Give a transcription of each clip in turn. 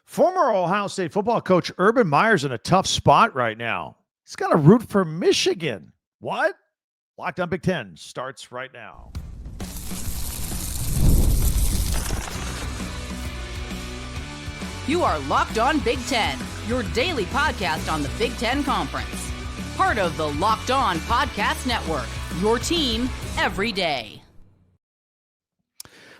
Former Ohio State football coach Urban Meyer's in a tough spot right now. He's got to root for Michigan. What? Locked on Big Ten starts right now. You are Locked On Big Ten, your daily podcast on the Big Ten Conference. Part of the Locked On Podcast Network, your team every day.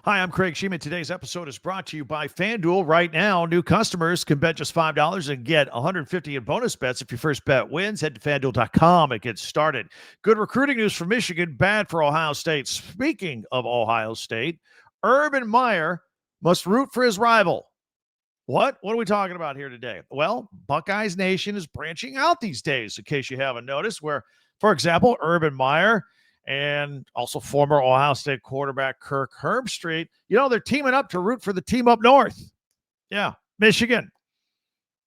Hi, I'm Craig Shemon. Today's episode is brought to you by FanDuel. Right now, new customers can bet just $5 and get $150 in bonus bets if your first bet wins. Head to FanDuel.com and get started. Good recruiting news for Michigan, bad for Ohio State. Speaking of Ohio State, Urban Meyer must root for his rival. What are we talking about here today? Well, Buckeyes Nation is branching out these days, in case you haven't noticed, where, for example, Urban Meyer and also former Ohio State quarterback Kirk Herbstreit, they're teaming up to root for the team up north. Yeah, Michigan.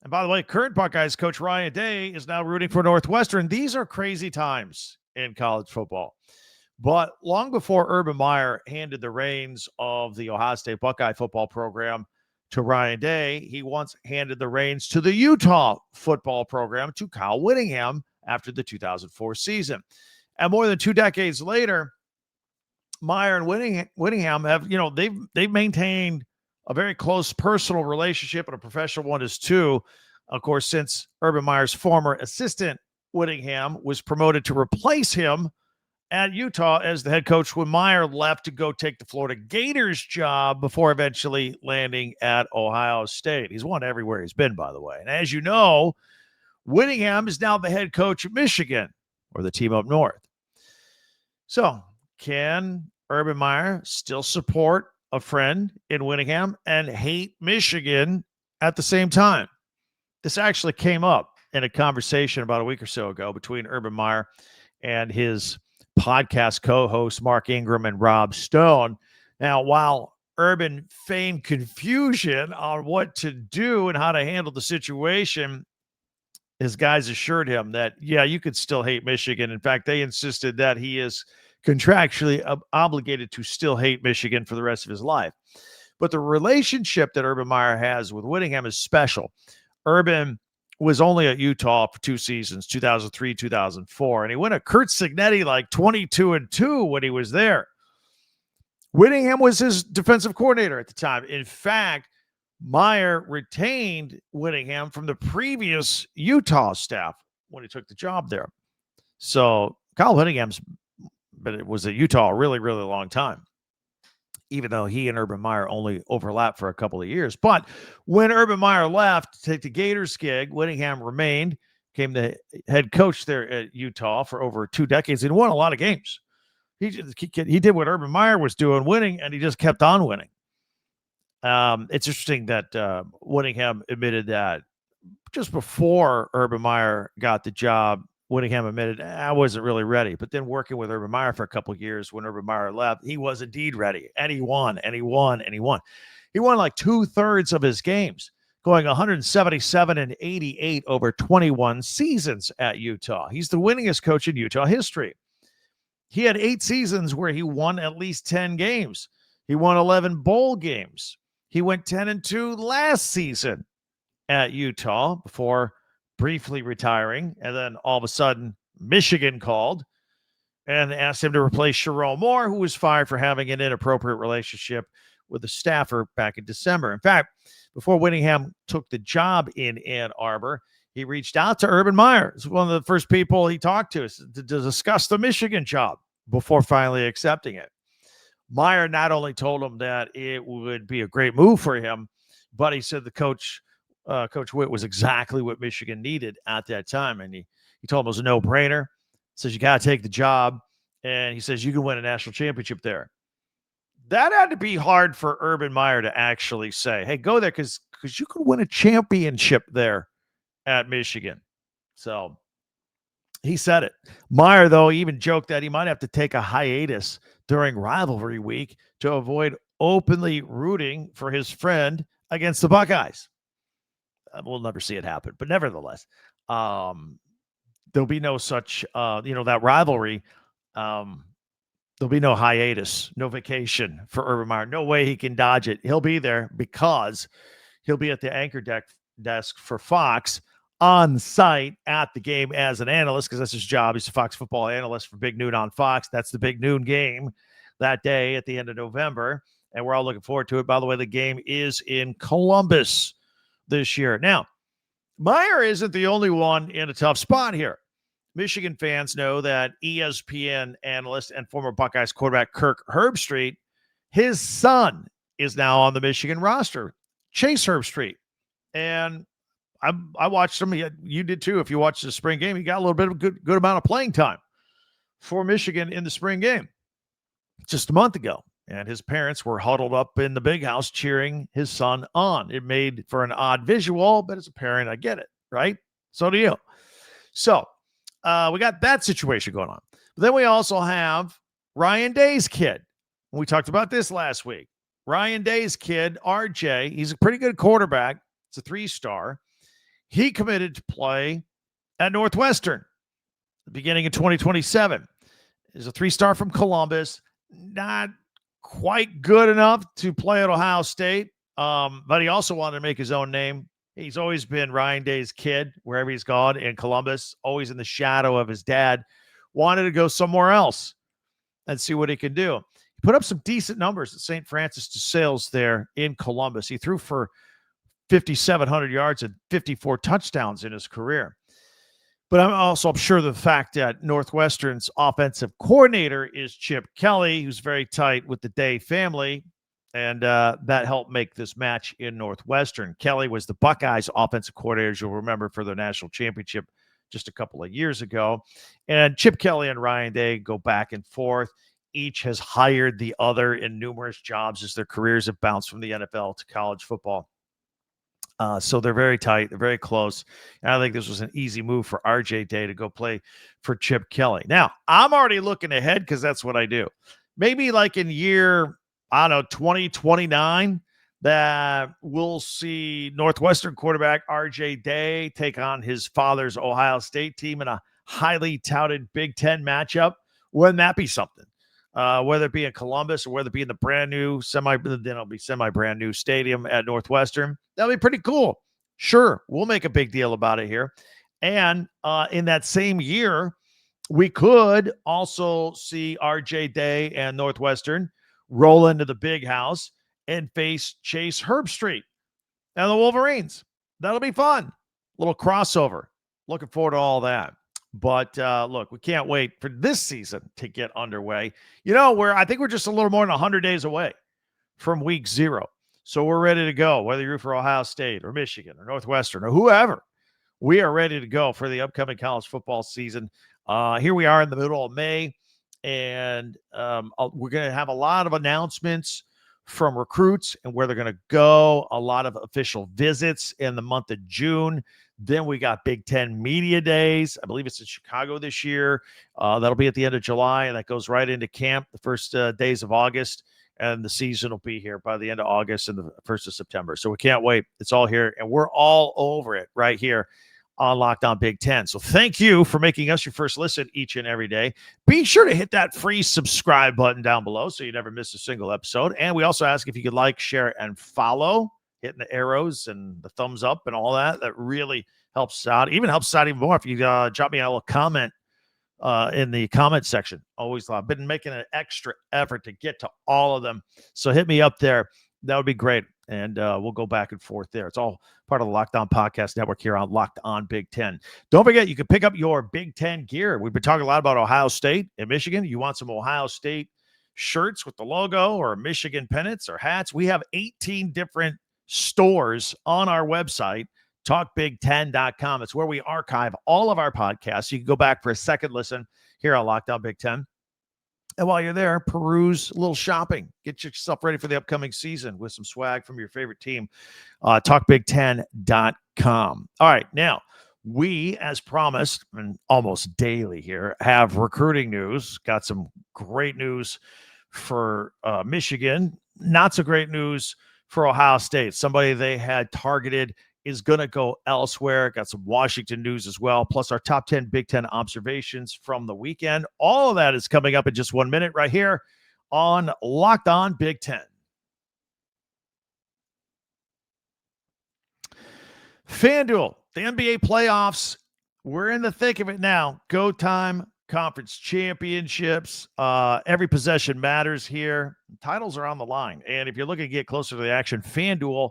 And by the way, current Buckeyes coach Ryan Day is now rooting for Northwestern. These are crazy times in college football. But long before Urban Meyer handed the reins of the Ohio State Buckeye football program to Ryan Day, he once handed the reins to the Utah football program to Kyle Whittingham after the 2004 season. And more than 2 decades later, Meyer and Whittingham have, they've maintained a very close personal relationship, and a professional one is too. Of course, since Urban Meyer's former assistant, Whittingham, was promoted to replace him at Utah as the head coach when Meyer left to go take the Florida Gators job before eventually landing at Ohio State. He's won everywhere he's been, by the way. And as you know, Whittingham is now the head coach at Michigan, or the team up north. So can Urban Meyer still support a friend in Whittingham and hate Michigan at the same time? This actually came up in a conversation about a week or so ago between Urban Meyer and his podcast co-hosts Mark Ingram and Rob Stone. Now, while Urban feigned confusion on what to do and how to handle the situation, his guys assured him that, yeah, you could still hate Michigan. In fact, they insisted that he is contractually obligated to still hate Michigan for the rest of his life. But the relationship that Urban Meyer has with Whittingham is special. Urban was only at Utah for 2 seasons, 2003, 2004, and he went at Curt Cignetti like 22-2 when he was there. Whittingham was his defensive coordinator at the time. In fact, Meyer retained Whittingham from the previous Utah staff when he took the job there. So Kyle Whittingham's, but it was at Utah a really, really long time, even though he and Urban Meyer only overlapped for a couple of years. But when Urban Meyer left to take the Gators gig, Whittingham remained, became the head coach there at Utah for over 2 decades, and won a lot of games. He did what Urban Meyer was doing, winning, and he just kept on winning. It's interesting that Whittingham admitted that just before Urban Meyer got the job, Whittingham admitted, I wasn't really ready. But then working with Urban Meyer for a couple of years when Urban Meyer left, he was indeed ready. And he won, and he won, and he won. He won like 2/3 of his games, going 177-88 over 21 seasons at Utah. He's the winningest coach in Utah history. He had 8 seasons where he won at least 10 games. He won 11 bowl games. He went 10-2 last season at Utah before briefly retiring. And then all of a sudden, Michigan called and asked him to replace Sherrone Moore, who was fired for having an inappropriate relationship with a staffer back in December. In fact, before Whittingham took the job in Ann Arbor, he reached out to Urban Meyer. It's one of the first people he talked to discuss the Michigan job before finally accepting it. Meyer not only told him that it would be a great move for him, but he said the Coach Whitt was exactly what Michigan needed at that time. And he told him it was a no-brainer. Says, you got to take the job. And he says, you can win a national championship there. That had to be hard for Urban Meyer to actually say, hey, go there because you can win a championship there at Michigan. So he said it. Meyer, though, even joked that he might have to take a hiatus during rivalry week to avoid openly rooting for his friend against the Buckeyes. We'll never see it happen, but nevertheless, there'll be no such, that rivalry. There'll be no hiatus, no vacation for Urban Meyer. No way he can dodge it. He'll be there because He'll be at the anchor desk for Fox on site at the game as an analyst, because that's his job. He's a Fox football analyst for Big Noon on Fox. That's the Big Noon game that day at the end of November, and we're all looking forward to it. By the way, the game is in Columbus this year. Now, Meyer isn't the only one in a tough spot here. Michigan fans know that ESPN analyst and former Buckeyes quarterback Kirk Herbstreit, his son is now on the Michigan roster, Chase Herbstreit. And I watched him. You did too. If you watched the spring game, he got a little bit of good amount of playing time for Michigan in the spring game just a month ago. And his parents were huddled up in the big house cheering his son on. It made for an odd visual, but as a parent, I get it, right? So do you. So we got that situation going on. But then we also have Ryan Day's kid. We talked about this last week. Ryan Day's kid, RJ, he's a pretty good quarterback. It's a 3-star. He committed to play at Northwestern the beginning of 2027. He's a 3-star from Columbus. Not quite good enough to play at Ohio State, but he also wanted to make his own name. He's always been Ryan Day's kid wherever he's gone in Columbus, always in the shadow of his dad. Wanted to go somewhere else and see what he could do. He put up some decent numbers at St. Francis de Sales there in Columbus. He threw for 5,700 yards and 54 touchdowns in his career. But I'm sure the fact that Northwestern's offensive coordinator is Chip Kelly, who's very tight with the Day family, and that helped make this match in Northwestern. Kelly was the Buckeyes offensive coordinator, as you'll remember, for the national championship just a couple of years ago. And Chip Kelly and Ryan Day go back and forth. Each has hired the other in numerous jobs as their careers have bounced from the NFL to college football. So they're very tight. They're very close. And I think this was an easy move for RJ Day to go play for Chip Kelly. Now, I'm already looking ahead because that's what I do. Maybe like in year, 2029, that we'll see Northwestern quarterback RJ Day take on his father's Ohio State team in a highly touted Big Ten matchup. Wouldn't that be something? Whether it be in Columbus or whether it be in the brand new semi-brand new stadium at Northwestern, that'll be pretty cool. Sure, we'll make a big deal about it here. And in that same year, we could also see RJ Day and Northwestern roll into the big house and face Chase Herbstreit and the Wolverines. That'll be fun. Little crossover. Looking forward to all that. But look, we can't wait for this season to get underway. I think we're just a little more than 100 days away from week 0. So we're ready to go, whether you're for Ohio State or Michigan or Northwestern or whoever. We are ready to go for the upcoming college football season. Here we are in the middle of May, and we're going to have a lot of announcements from recruits and where they're going to go, a lot of official visits in the month of June. Then we got Big Ten Media Days. I believe it's in Chicago this year. That'll be at the end of July, and that goes right into camp the first days of August. And the season will be here by the end of August and the 1st of September. So we can't wait. It's all here, and we're all over it right here on Locked On Big Ten. So thank you for making us your first listen each and every day. Be sure to hit that free subscribe button down below so you never miss a single episode. And we also ask if you could like, share, and follow, hitting the arrows and the thumbs up and all that. That really helps out. Even helps out even more if you drop me a little comment in the comment section. Always I've been making an extra effort to get to all of them. So hit me up there. That would be great. And we'll go back and forth there. It's all part of the Locked On Podcast Network here on Locked On Big Ten. Don't forget, you can pick up your Big Ten gear. We've been talking a lot about Ohio State and Michigan. You want some Ohio State shirts with the logo or Michigan pennants or hats? We have 18 different stores on our website, talkbig10.com. It's where we archive all of our podcasts. You can go back for a second listen here on Locked On Big Ten. And while you're there, peruse a little shopping. Get yourself ready for the upcoming season with some swag from your favorite team. Talkbig10.com. All right, now, we, as promised, and almost daily here, have recruiting news. Got some great news for Michigan. Not so great news for Ohio State. Somebody they had targeted is going to go elsewhere. Got some Washington news as well, plus our top 10 Big Ten observations from the weekend. All of that is coming up in just 1 minute right here on Locked On Big Ten. FanDuel, the NBA playoffs. We're in the thick of it now. Go time, conference championships. Every possession matters here. Titles are on the line. And if you're looking to get closer to the action, FanDuel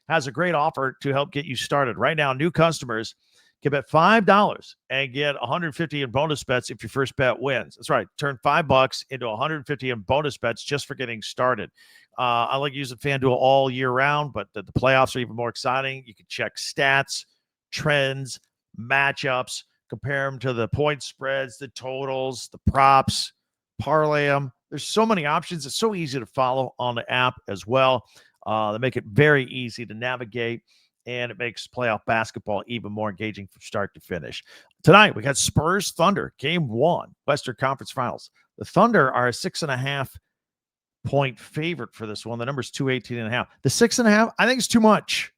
has a great offer to help get you started. Right now, new customers can bet $5 and get $150 in bonus bets if your first bet wins. That's right. Turn $5 into $150 in bonus bets just for getting started. I like using FanDuel all year round, but the playoffs are even more exciting. You can check stats, trends, matchups, compare them to the point spreads, the totals, the props, parlay them. There's so many options. It's so easy to follow on the app as well. They make it very easy to navigate, and it makes playoff basketball even more engaging from start to finish. Tonight, we got Spurs Thunder, game 1, Western Conference Finals. The Thunder are a 6.5-point favorite for this one. The number's 218.5. The 6.5, I think it's too much.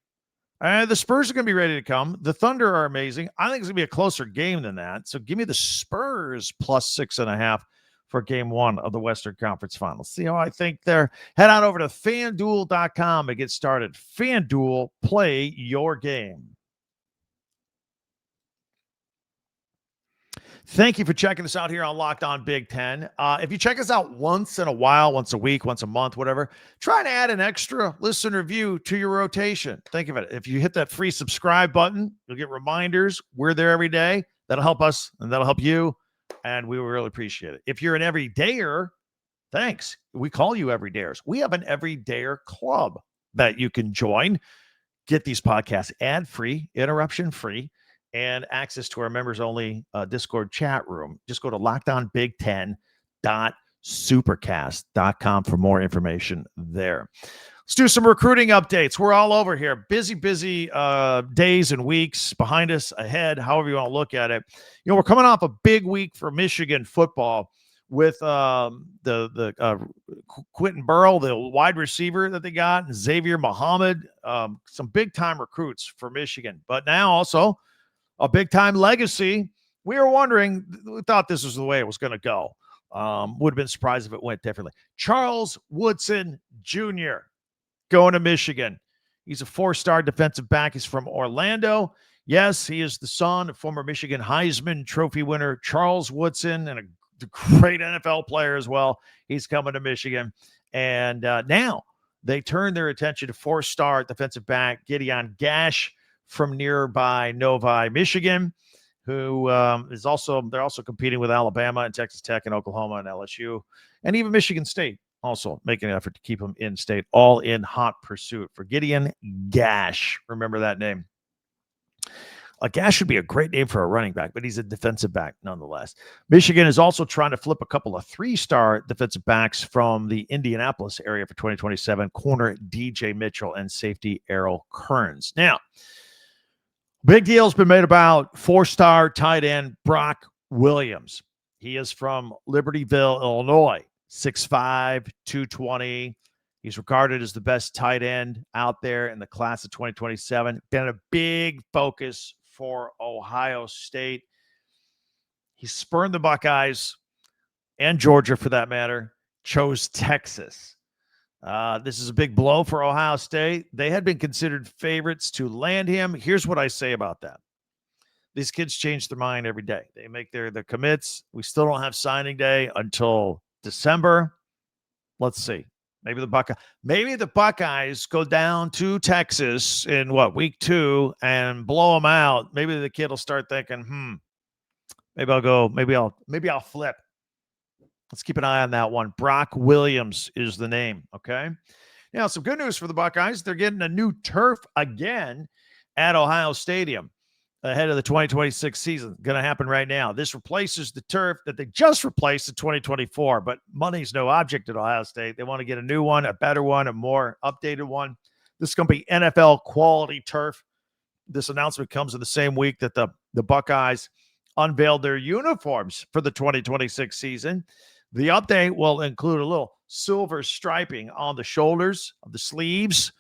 The Spurs are going to be ready to come. The Thunder are amazing. I think it's going to be a closer game than that. So give me the Spurs plus 6.5 for game 1 of the Western Conference Finals. See how I think there? Head on over to FanDuel.com and get started. FanDuel, play your game. Thank you for checking us out here on Locked On Big Ten. If you check us out once in a while, once a week, once a month, whatever, try to add an extra listen review to your rotation. Think of it. If you hit that free subscribe button, you'll get reminders. We're there every day. That'll help us, and that'll help you, and we will really appreciate it. If you're an everydayer, thanks. We call you everydayers. We have an everydayer club that you can join. Get these podcasts ad-free, interruption-free, and access to our members-only Discord chat room. Just go to lockedonbig10.supercast.com for more information there. Let's do some recruiting updates. We're all over here. Busy days and weeks behind us, ahead, however you want to look at it. You know, we're coming off a big week for Michigan football with the Quentin Burrow, the wide receiver that they got, and Xavier Muhammad, some big-time recruits for Michigan. But now also a big-time legacy. We were wondering, we thought this was the way it was going to go. Would have been surprised if it went differently. Charles Woodson Jr. going to Michigan. He's a 4-star defensive back. He's from Orlando. Yes, he is the son of former Michigan Heisman Trophy winner Charles Woodson, and a great NFL player as well. He's coming to Michigan. And now they turn their attention to 4-star defensive back Gideon Gash from nearby Novi, Michigan, who they're also competing with Alabama and Texas Tech and Oklahoma and LSU, and even Michigan State also making an effort to keep him in state, all in hot pursuit for Gideon Gash. Remember that name. Gash would be a great name for a running back, but he's a defensive back nonetheless. Michigan is also trying to flip a couple of 3-star defensive backs from the Indianapolis area for 2027, corner DJ Mitchell and safety Errol Kearns. Now, big deal's been made about 4-star tight end Brock Williams. He is from Libertyville, Illinois, 6'5", 220. He's regarded as the best tight end out there in the class of 2027. Been a big focus for Ohio State. He spurned the Buckeyes and Georgia, for that matter, chose Texas. This is a big blow for Ohio State. They had been considered favorites to land him. Here's what I say about that. These kids change their mind every day. They make their commits. We still don't have signing day until December. Let's see. Maybe the Buckeyes go down to Texas in week 2 and blow them out. Maybe the kid will start thinking, maybe I'll go. Maybe I'll flip. Let's keep an eye on that one. Brock Williams is the name, okay? Now, some good news for the Buckeyes. They're getting a new turf again at Ohio Stadium ahead of the 2026 season. Going to happen right now. This replaces the turf that they just replaced in 2024, but money's no object at Ohio State. They want to get a new one, a better one, a more updated one. This is going to be NFL quality turf. This announcement comes in the same week that the Buckeyes unveiled their uniforms for the 2026 season. The update will include a little silver striping on the shoulders of the sleeves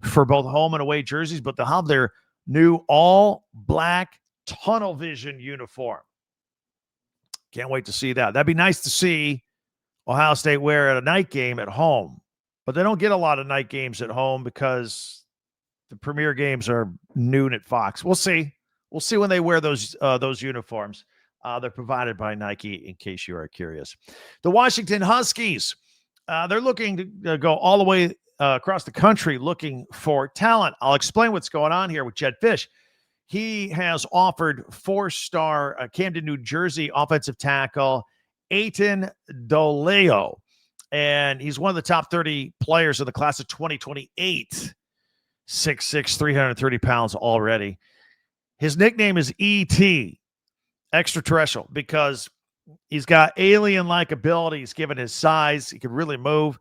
for both home and away jerseys, but they'll have their new all-black tunnel vision uniform. Can't wait to see that. That'd be nice to see Ohio State wear at a night game at home, but they don't get a lot of night games at home because The premier games are noon at Fox. We'll see. We'll see when they wear those uniforms. They're provided by Nike, in case you are curious. The Washington Huskies, they're looking to go all the way across the country looking for talent. I'll explain what's going on here with Jedd Fisch. He has offered 4-star Camden, New Jersey offensive tackle Aiton Doleo, and he's one of the top 30 players of the class of 2028. 6'6", 330 pounds already. His nickname is E.T., extraterrestrial, because he's got alien-like abilities given his size. He can really move.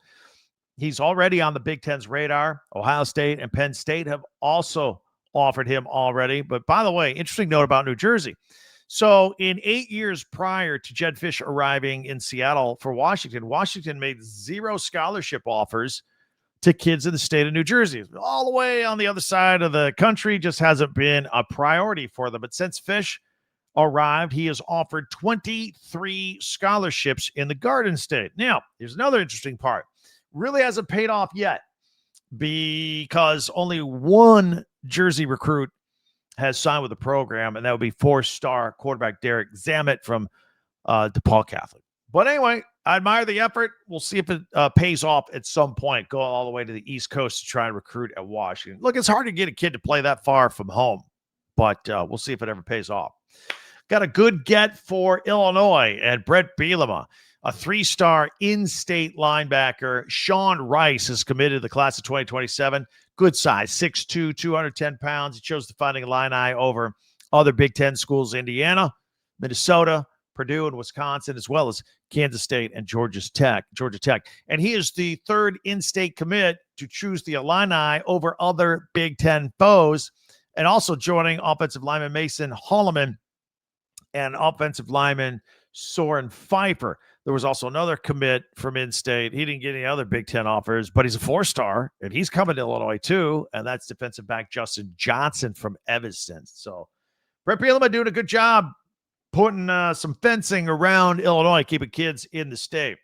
He's already on the Big Ten's radar. Ohio State and Penn State have also offered him already. But by the way, interesting note about New Jersey. So in 8 years prior to Jedd Fisch arriving in Seattle for Washington, Washington made 0 scholarship offers to kids in the state of New Jersey. All the way on the other side of the country, just hasn't been a priority for them. But since Fisch arrived, he has offered 23 scholarships in the Garden State. Now, here's another interesting part. Really hasn't paid off yet because only one Jersey recruit has signed with the program, and that would be 4-star quarterback Derek Zammit from DePaul Catholic. But anyway, I admire the effort. We'll see if it pays off at some point, go all the way to the East Coast to try and recruit at Washington. Look, it's hard to get a kid to play that far from home, but we'll see if it ever pays off. Got a good get for Illinois and Brett Bielema, a 3-star in-state linebacker. Sean Rice is committed to the class of 2027. Good size, 6'2", 210 pounds. He chose the Fighting Illini over other Big Ten schools, Indiana, Minnesota, Purdue, and Wisconsin, as well as Kansas State and Georgia Tech. And he is the third in-state commit to choose the Illini over other Big Ten foes, and also joining offensive lineman Mason Holloman and offensive lineman Soren Pfeiffer. There was also another commit from in-state. He didn't get any other Big Ten offers, but he's a 4-star, and he's coming to Illinois too, and that's defensive back Justin Johnson from Evanston. So Brett Bielema doing a good job putting some fencing around Illinois, keeping kids in the state.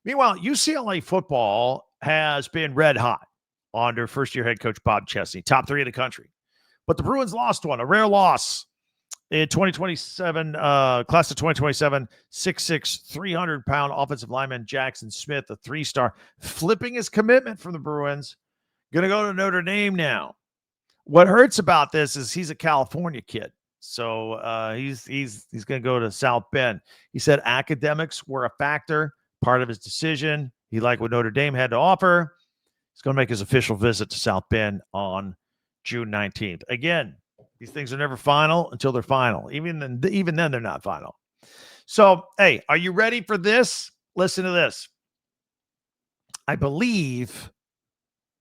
Meanwhile, UCLA football has been red hot under first-year head coach Bob Chesney, top 3 in the country. But the Bruins lost one, a rare loss in 2027, class of 2027, 6'6", 300-pound offensive lineman Jackson Smith, a 3-star, flipping his commitment from the Bruins, going to go to Notre Dame now. What hurts about this is he's a California kid. So he's going to go to South Bend. He said academics were a factor, part of his decision. He liked what Notre Dame had to offer. He's going to make his official visit to South Bend on June 19th. Again, these things are never final until they're final. Even then, they're not final. So, hey, are you ready for this? Listen to this. I believe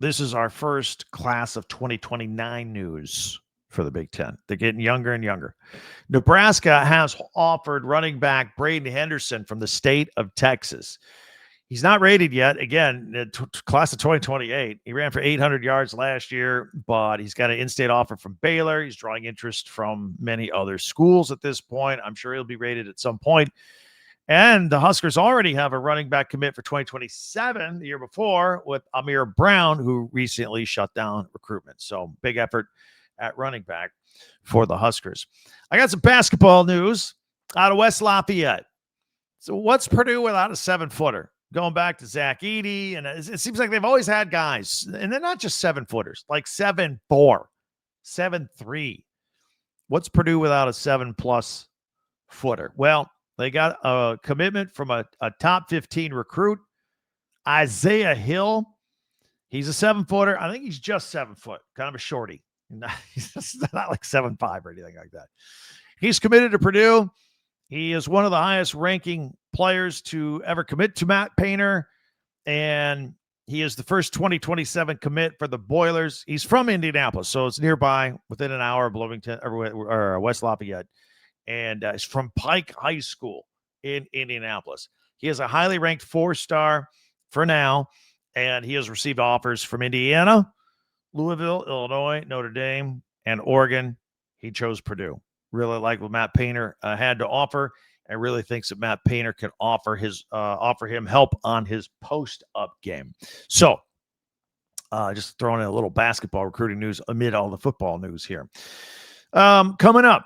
this is our first class of 2029 news for the Big Ten. They're getting younger and younger. Nebraska has offered running back Braden Henderson from the state of Texas. He's not rated yet. Again, class of 2028. He ran for 800 yards last year, but he's got an in-state offer from Baylor. He's drawing interest from many other schools at this point. I'm sure he'll be rated at some point. And the Huskers already have a running back commit for 2027, the year before, with Amir Brown, who recently shut down recruitment. So big effort at running back for the Huskers. I got some basketball news out of West Lafayette. So what's Purdue without a 7-footer? Going back to Zach Edey, and it seems like they've always had guys, and they're not just 7-footers, like 7'4", 7'3". What's Purdue without a 7+ footer? Well, they got a commitment from a top 15 recruit, Isaiah Hill. He's a 7-footer. I think he's just 7 foot, kind of a shorty. He's not like 7'5" or anything like that. He's committed to Purdue. He is one of the highest ranking players to ever commit to Matt Painter, and he is the first 2027 commit for the Boilers. He's from Indianapolis, so it's nearby, within an hour of Bloomington or West Lafayette, and he's from Pike High School in Indianapolis. He is a highly ranked 4-star for now, and he has received offers from Indiana, Louisville, Illinois, Notre Dame, and Oregon. He chose Purdue. Really like what Matt Painter had to offer, and really thinks that Matt Painter can offer him help on his post-up game. So Just throwing in a little basketball recruiting news amid all the football news here. Coming up,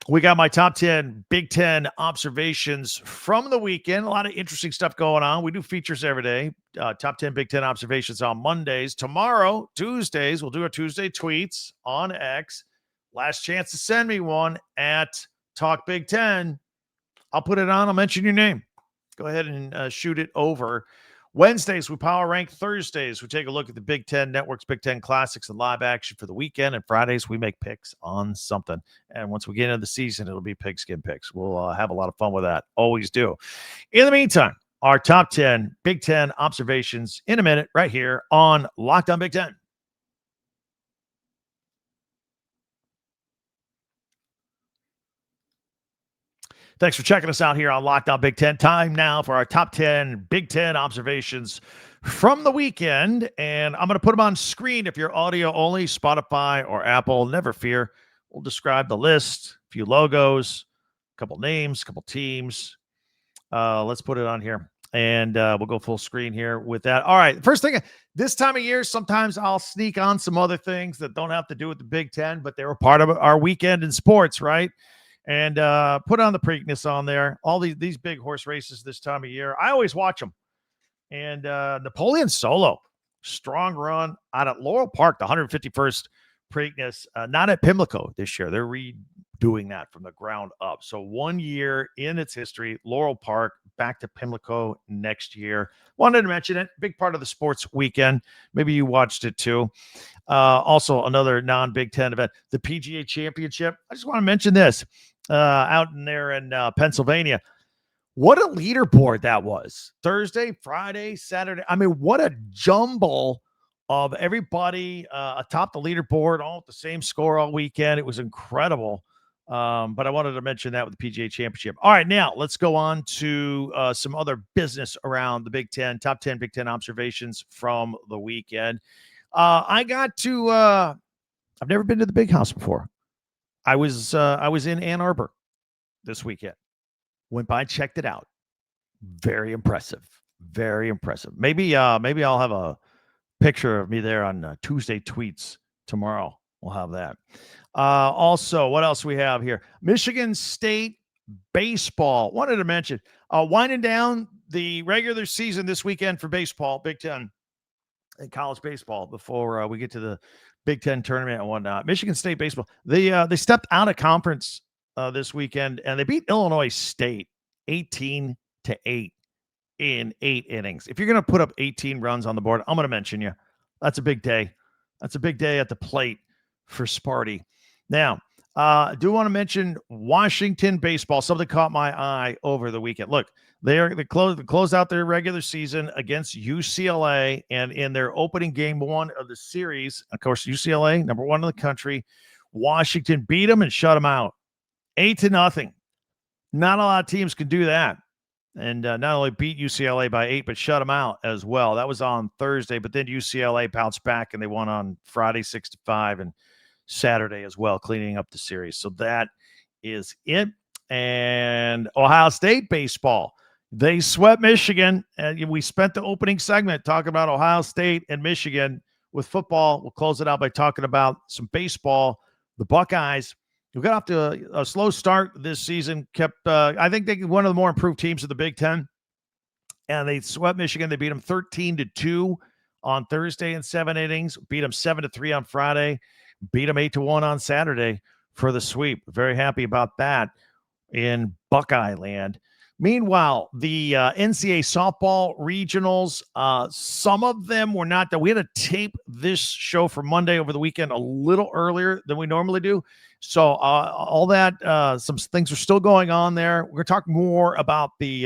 we got my top 10 Big Ten observations from the weekend. A lot of interesting stuff going on. We do features every day. Top 10 Big Ten observations on Mondays. Tomorrow, Tuesdays, we'll do our Tuesday tweets on X. Last chance to send me one at Talk Big Ten. I'll put it on. I'll mention your name. Go ahead and shoot it over. Wednesdays, we power rank. Thursdays, we take a look at the Big Ten Network's Big Ten Classics and live action for the weekend. And Fridays, we make picks on something. And once we get into the season, it'll be pigskin picks. We'll have a lot of fun with that. Always do. In the meantime, our top 10 Big Ten observations in a minute right here on Locked On Big Ten. Thanks for checking us out here on Locked On Big Ten. Time now for our top 10 Big Ten observations from the weekend. And I'm going to put them on screen if you're audio only, Spotify or Apple. Never fear. We'll describe the list, a few logos, a couple names, a couple teams. Let's put it on here. And we'll go full screen here with that. All right. First thing, this time of year, sometimes I'll sneak on some other things that don't have to do with the Big Ten, but they were part of our weekend in sports, right? And put on the Preakness on there. All these big horse races this time of year. I always watch them. And Napoleon Solo, strong run out at Laurel Park, the 151st Preakness. Not at Pimlico this year. They're redoing that from the ground up. So 1 year in its history, Laurel Park, back to Pimlico next year. Wanted to mention it. Big part of the sports weekend. Maybe you watched it too. Also, another non-Big Ten event, the PGA Championship. I just want to mention this. Out in there in Pennsylvania. What a leaderboard that was. Thursday, Friday, Saturday. I mean, what a jumble of everybody atop the leaderboard, all at the same score all weekend. It was incredible. But I wanted to mention that with the PGA Championship. All right, now let's go on to some other business around the Big Ten, top 10 Big Ten observations from the weekend. I've never been to the Big House before. I was in Ann Arbor this weekend. Went by, checked it out. Very impressive. Very impressive. Maybe I'll have a picture of me there on Tuesday tweets tomorrow. We'll have that. Also, what else we have here? Michigan State baseball. Wanted to mention winding down the regular season this weekend for baseball, Big Ten and college baseball before we get to the Big Ten tournament and whatnot. Michigan State baseball. They stepped out of conference this weekend and they beat Illinois State 18-8 in 8 innings. If you're going to put up 18 runs on the board, I'm going to mention you. That's a big day. That's a big day at the plate for Sparty. Now, I do want to mention Washington baseball. Something caught my eye over the weekend. Look, they close out their regular season against UCLA, and in their opening game 1 of the series, of course, UCLA, number 1 in the country, Washington beat them and shut them out 8-0. Not a lot of teams can do that. And not only beat UCLA by 8, but shut them out as well. That was on Thursday, but then UCLA bounced back and they won on Friday 6-5 and Saturday as well, cleaning up the series. So that is it. And Ohio State baseball, they swept Michigan. And we spent the opening segment talking about Ohio State and Michigan. With football, we'll close it out by talking about some baseball. The Buckeyes, we got off to a slow start this season. I think they one of the more improved teams of the Big Ten. And they swept Michigan. They beat them 13-2 on Thursday in 7 innings. Beat them 7-3 on Friday. Beat them 8-1 on Saturday for the sweep. Very happy about that in Buckeye land. Meanwhile, the NCAA softball regionals, some of them were not done. We had to tape this show for Monday over the weekend a little earlier than we normally do. So all that, some things are still going on there. We're going to talk more about the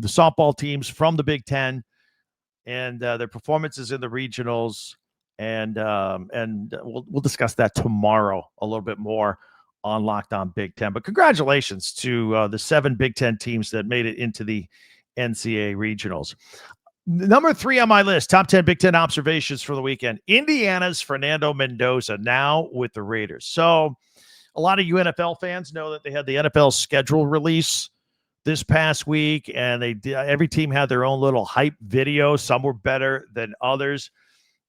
softball teams from the Big Ten and their performances in the regionals. And we'll discuss that tomorrow a little bit more on Locked On Big Ten. But congratulations to the 7 Big Ten teams that made it into the NCAA regionals. Number 3 on my list, top 10 Big Ten observations for the weekend. Indiana's Fernando Mendoza now with the Raiders. So a lot of you NFL fans know that they had the NFL schedule release this past week, and every team had their own little hype video. Some were better than others.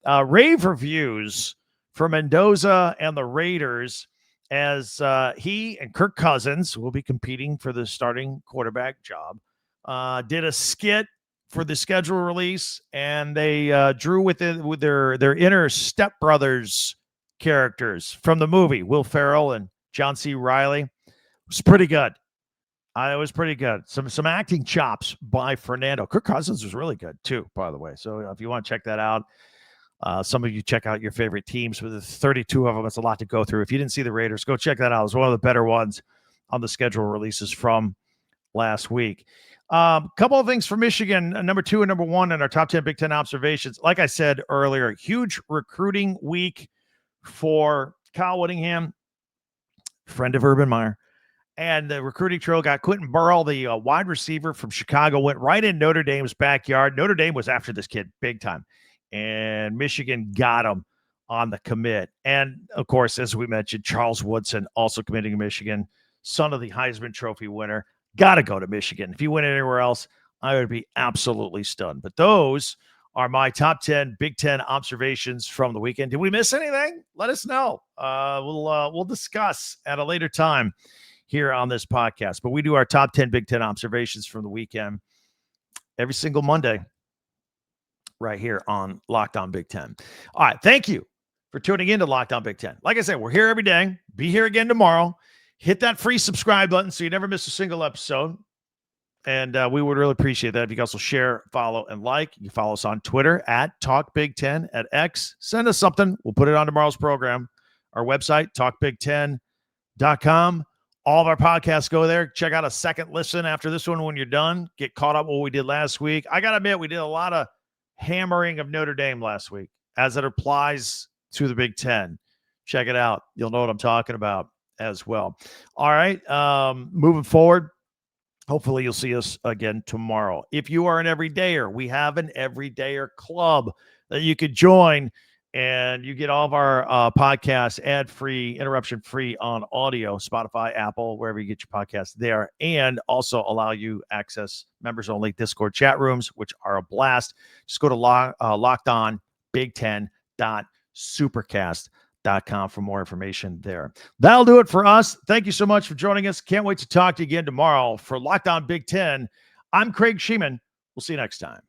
rave reviews for Mendoza and the Raiders as he and Kirk Cousins will be competing for the starting quarterback job. Did a skit for the schedule release, and they drew with their inner stepbrothers characters from the movie, Will Ferrell and John C. Reilly. It was pretty good. It was pretty good. Some acting chops by Fernando. Kirk Cousins was really good too, by the way. So if you want to check that out, some of you check out your favorite teams. With 32 of them, it's a lot to go through. If you didn't see the Raiders, go check that out. It was one of the better ones on the schedule releases from last week. Couple of things for Michigan, number 2 and number 1 in our top 10 Big Ten observations. Like I said earlier, huge recruiting week for Kyle Whittingham, friend of Urban Meyer. And the recruiting trail got Quentin Burrow, the wide receiver from Chicago, went right in Notre Dame's backyard. Notre Dame was after this kid big time. And Michigan got him on the commit. And, of course, as we mentioned, Charles Woodson also committing to Michigan, son of the Heisman Trophy winner. Got to go to Michigan. If he went anywhere else, I would be absolutely stunned. But those are my top 10 Big Ten observations from the weekend. Did we miss anything? Let us know. We'll discuss at a later time here on this podcast. But we do our top 10 Big Ten observations from the weekend every single Monday right here on Locked On Big Ten. All right. Thank you for tuning in to Locked On Big Ten. Like I said, we're here every day. Be here again tomorrow. Hit that free subscribe button so you never miss a single episode. And we would really appreciate that if you guys will share, follow, and like. You can follow us on Twitter at Talk Big Ten, at X. Send us something. We'll put it on tomorrow's program. Our website, talkbig10.com. All of our podcasts go there. Check out a second listen after this one when you're done. Get caught up with what we did last week. I got to admit, we did a lot of hammering of Notre Dame last week as it applies to the Big Ten. Check it out. You'll know what I'm talking about as well. All right. Moving forward, hopefully you'll see us again tomorrow. If you are an everydayer, we have an everydayer club that you could join, and you get all of our podcasts ad-free, interruption-free on audio, Spotify, Apple, wherever you get your podcasts there, and also allow you access members-only Discord chat rooms, which are a blast. Just go to lockedonbig10.supercast.com for more information there. That'll do it for us. Thank you so much for joining us. Can't wait to talk to you again tomorrow for Locked On Big Ten. I'm Craig Shemon. We'll see you next time.